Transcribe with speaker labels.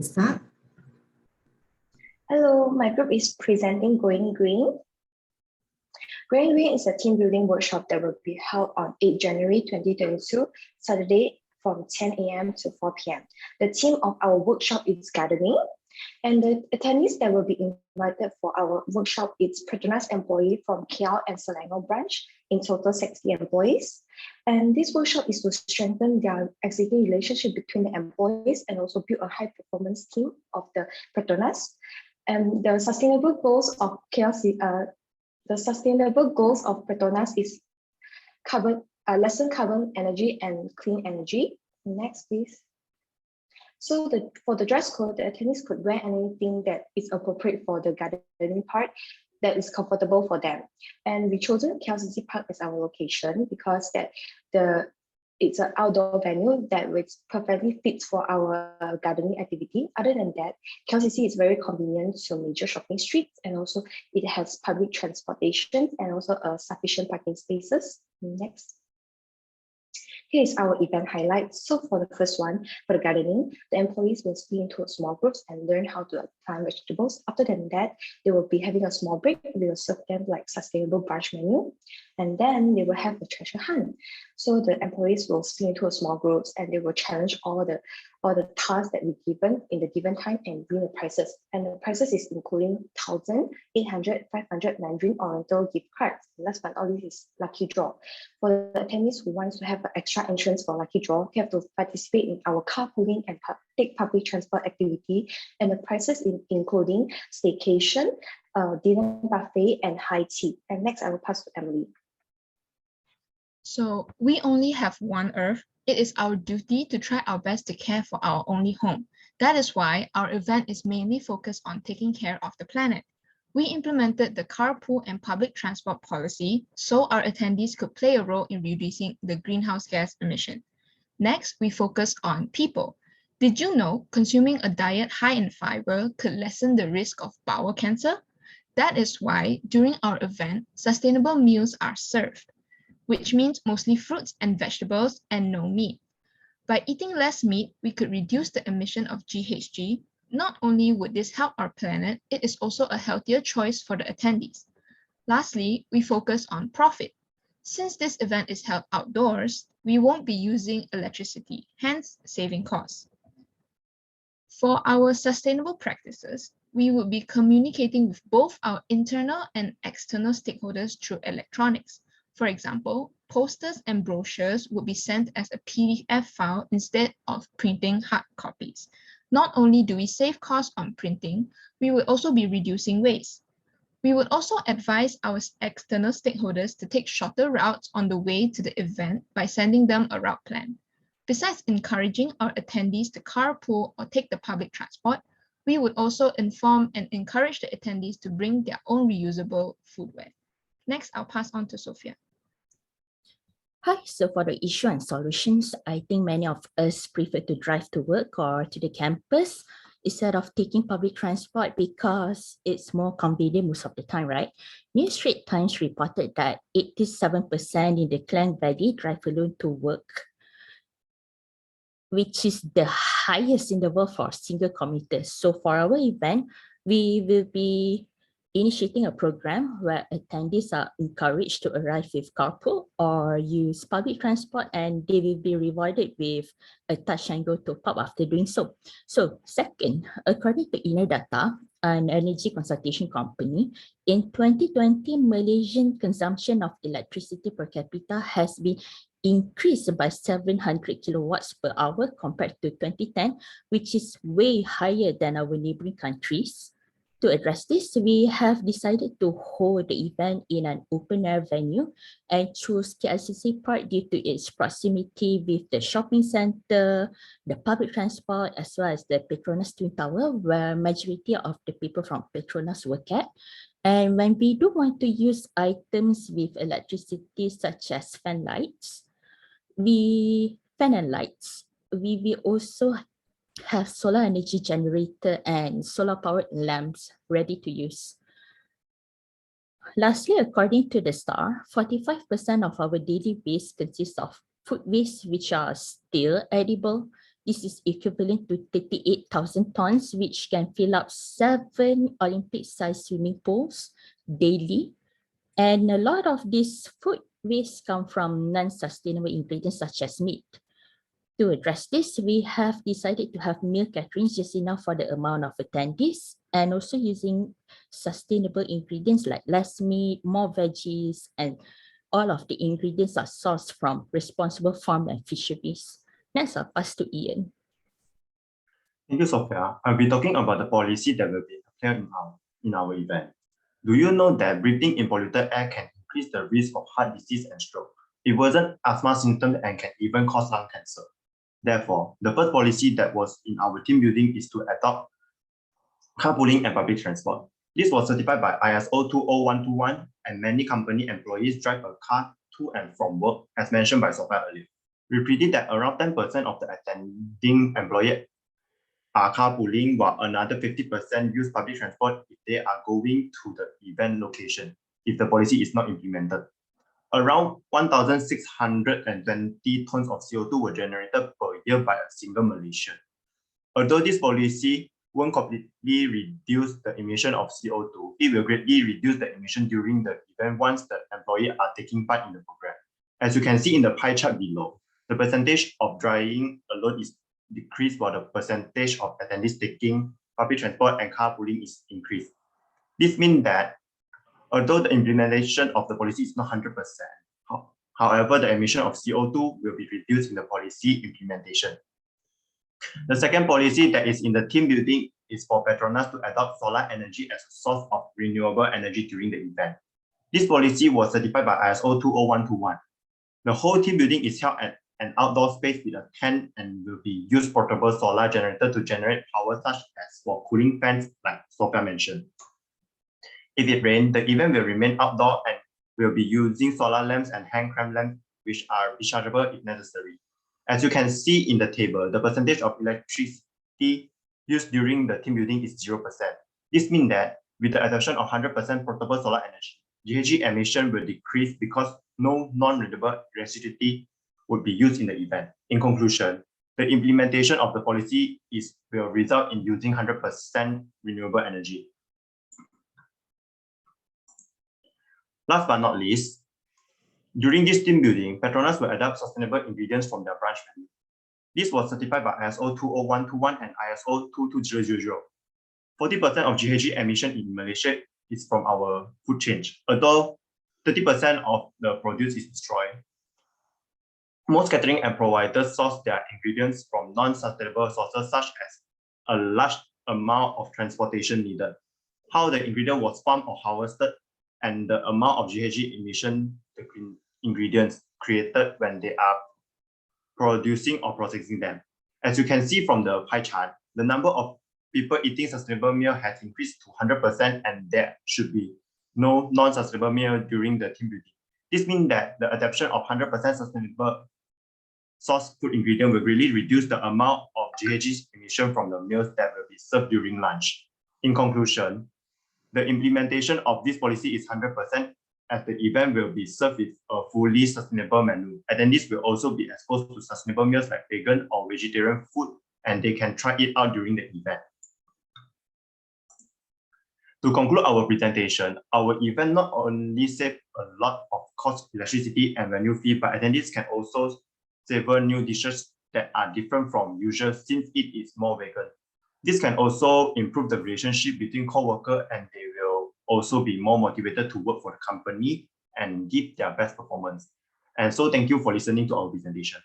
Speaker 1: Start.
Speaker 2: Hello, my group is presenting Going Green. Going Green is a team building workshop that will be held on 8 January 2022, Saturday from 10 a.m. to 4 p.m. The theme of our workshop is gardening, and the attendees that will be invited for our workshop is Petronas employee from KL and Selangor branch, in total 60 employees. And this workshop is to strengthen their existing relationship between the employees and also build a high performance team of the Petronas. And the sustainable goals of KLC, the sustainable goals of Petronas is lessen carbon energy and clean energy. Next, please. So for the dress code, the attendees could wear anything that is appropriate for the gardening part that is comfortable for them. And we chosen KLCC Park as our location because it's an outdoor venue that which perfectly fits for our gardening activity. Other than that, KLCC is very convenient to major shopping streets, and also it has public transportation and also sufficient parking spaces. Next. Here is our event highlights. So for the first one, for the gardening, the employees will split into small groups and learn how to plant vegetables. After that, they will be having a small break. We will serve them like sustainable brunch menu. And then they will have a treasure hunt. So the employees will split into small groups and they will challenge all the tasks that we given in the given time and win the prizes. And the prizes is including 1,000, 800, 500 Mandarin Oriental gift cards. Last but not least is lucky draw. For the attendees who wants to have an extra entrance for lucky draw, they have to participate in our carpooling and take public transport activity. And the prizes including staycation, dinner buffet, and high tea. And next, I will pass to Emily.
Speaker 3: So we only have one Earth. It is our duty to try our best to care for our only home. That is why our event is mainly focused on taking care of the planet. We implemented the carpool and public transport policy so our attendees could play a role in reducing the greenhouse gas emission. Next, we focus on people. Did you know consuming a diet high in fiber could lessen the risk of bowel cancer? That is why during our event, sustainable meals are served, which means mostly fruits and vegetables and no meat. By eating less meat, we could reduce the emission of GHG. Not only would this help our planet, it is also a healthier choice for the attendees. Lastly, we focus on profit. Since this event is held outdoors, we won't be using electricity, hence saving costs. For our sustainable practices, we will be communicating with both our internal and external stakeholders through electronics. For example, posters and brochures will be sent as a PDF file instead of printing hard copies. Not only do we save costs on printing, we will also be reducing waste. We would also advise our external stakeholders to take shorter routes on the way to the event by sending them a route plan. Besides encouraging our attendees to carpool or take the public transport, we would also inform and encourage the attendees to bring their own reusable foodware. Next, I'll pass on to Sophia.
Speaker 4: Hi, so for the issue and solutions, I think many of us prefer to drive to work or to the campus instead of taking public transport because it's more convenient most of the time, right? New Straits Times reported that 87% in the Klang Valley drive alone to work, which is the highest in the world for single commuters. So for our event, we will be initiating a program where attendees are encouraged to arrive with carpool or use public transport, and they will be rewarded with a touch and go to pub after doing so. So second, according to Inner Data, an energy consultation company, in 2020, Malaysian consumption of electricity per capita has been increased by 700 kilowatts per hour compared to 2010, which is way higher than our neighboring countries. To address this, we have decided to hold the event in an open-air venue and choose KLCC Park due to its proximity with the shopping center, the public transport, as well as the Petronas Twin Tower, where majority of the people from Petronas work at. And when we do want to use items with electricity, such as fan and lights, we will also have solar energy generator and solar powered lamps ready to use. Lastly, according to the STAR, 45% of our daily waste consists of food waste, which are still edible, This is equivalent to 38,000 tons, which can fill up 7 Olympic-sized swimming pools daily. And a lot of this food waste come from non-sustainable ingredients such as meat. To address this, we have decided to have meal caterings just enough for the amount of attendees, and also using sustainable ingredients like less meat, more veggies, and all of the ingredients are sourced from responsible farm and fisheries. Next, I'll pass to Ian.
Speaker 1: Thank you, Sophia. I'll be talking about the policy that will be applied in our event. Do you know that breathing in polluted air can increase the risk of heart disease and stroke? It wasn't asthma symptoms and can even cause lung cancer. Therefore, the first policy that was in our team building is to adopt carpooling and public transport. This was certified by ISO 20121, and many company employees drive a car to and from work, as mentioned by Sophia earlier. We predict that around 10% of the attending employees are carpooling, while another 50% use public transport if they are going to the event location, if the policy is not implemented. Around 1,620 tons of CO2 were generated per year by a single Malaysian. Although this policy won't completely reduce the emission of CO2, it will greatly reduce the emission during the event once the employees are taking part in the program. As you can see in the pie chart below, the percentage of driving alone is decreased while the percentage of attendees taking public transport and carpooling is increased. This means that although the implementation of the policy is not 100%, however, the emission of CO2 will be reduced in the policy implementation. The second policy that is in the team building is for Petronas to adopt solar energy as a source of renewable energy during the event. This policy was certified by ISO 20121. The whole team building is held at an outdoor space with a tent and will be used portable solar generator to generate power such as for cooling fans like Sophia mentioned. If it rains, the event will remain outdoor and will be using solar lamps and hand crank lamps, which are rechargeable if necessary. As you can see in the table, the percentage of electricity used during the team building is 0%. This means that with the adoption of 100% portable solar energy, GHG emission will decrease because no non-renewable electricity would be used in the event. In conclusion, the implementation of the policy will result in using 100% renewable energy. Last but not least, during this team building, Petronas will adopt sustainable ingredients from their branch menu. This was certified by ISO 20121 and ISO 22000. 40% of GHG emission in Malaysia is from our food chain, although 30% of the produce is destroyed. Most catering and providers source their ingredients from non-sustainable sources such as a large amount of transportation needed, how the ingredient was farmed or harvested, and the amount of GHG emission the ingredients created when they are producing or processing them. As you can see from the pie chart, the number of people eating sustainable meal has increased to 100%, and there should be no non-sustainable meal during the team building. This means that the adoption of 100% sustainable source food ingredient will really reduce the amount of GHG emission from the meals that will be served during lunch. In conclusion, the implementation of this policy is 100%, as the event will be served with a fully sustainable menu. Attendees will also be exposed to sustainable meals like vegan or vegetarian food, and they can try it out during the event. To conclude our presentation, our event not only saves a lot of cost, electricity, and venue fee, but attendees can also savor new dishes that are different from usual since it is more vegan. This can also improve the relationship between co-workers, and they will also be more motivated to work for the company and give their best performance. And so thank you for listening to our presentation.